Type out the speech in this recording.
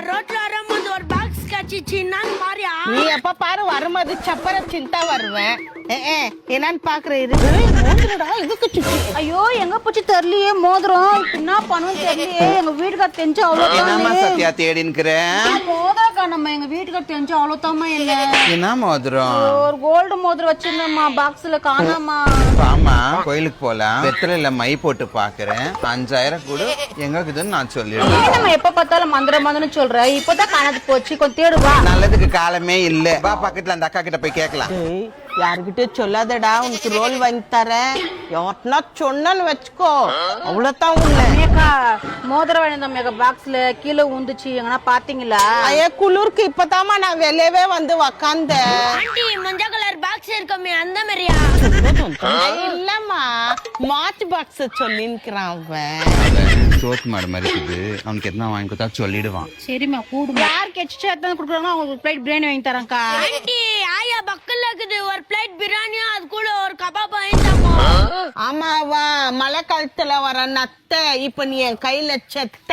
ரோட்ல வரும்போது ஒரு பாக்ஸ் கச்சிச்சின்னான்னு பாரியா. நீ எப்ப பாரு வரும்போது சப்பர சிந்தா வருவேன். என்னன்னு பாக்குற இதுக்கு சுத்தி. ஐயோ எங்க போச்சு தெரியலையே மோதிரம். என்ன பண்ணுவோம் தெரியலையே. எங்க வீட்டுக்கார தெரிஞ்சு என்னம்மா அவ்வளவு சத்யா தேடின்னுக்கிறேன். மோதிரக்கா நம்ம எங்க வீட்டுக்கார தெரிஞ்சு அவ்வளவுதாம்மா. இல்ல என்ன மோதிரம்? ஒரு கோல்டு மோதிரம் வச்சிருந்தேம்மா பாக்ஸ்ல காணாமா. ஆமா கோயிலுக்கு போலாம். வெத்தலையில மை போட்டு பாக்குறேன். 5000 கூட எங்க இருக்குதுன்னு நான் சொல்லிடுறேன். நம்ம எப்ப பார்த்தாலும் மந்திரம் சொல்ற. இப்பதான் காணாது போச்சு. கொஞ்சம் தேடுவா. நல்லதுக்கு காலமே இல்ல. வா பக்கத்துல அந்த அக்கா கிட்ட போய் கேட்கலாம். யாருகிட்ட சொல்லாதடா, உனக்கு ரோல் வாங்கி தரேன். யாருன்னா சொன்னு வச்சுக்கோ, அவ்வளவுதான் உள்ள. மேக்கா மோதிரம் வேணும் மேக்கா பாக்ஸ்ல கீழே ஊந்துச்சு. எங்கன்னா பாத்தீங்களா? ஐயா குளிருக்கு இப்பதாமா நான் வெளியவே வந்து உக்காந்தேன். ஆண்டி மஞ்சள் கலர் பாக்ஸ் இருக்கமே அந்த மாதிரியா? இல்லம்மா மாச் பாக்ஸ் சொல்லின்னுக்கிறான் அவன். சோத்து மாடு மாதிரி இருக்குது. அவனுக்கு எத்தனை வாங்கி கொடுத்தா சொல்லிடுவான். சரிம்மா கூடுமா. யாருக்கு எக்ஸ்ட்ரா எத்தனை கொடுக்குறாங்க அவங்களுக்கு பிளேட் பிரியாணி வாங்கி தரேன்க்கா. ஆண்டி ஆயா பக்கல்ல இருக்குது ஒரு பிளேட் பிரியாணியும் அது கூட ஒரு கபாப் வாங்கிட்டாமா. ஆமாவா மழை காலத்துல வர நத்த இப்ப நீ என் கையில செத்த.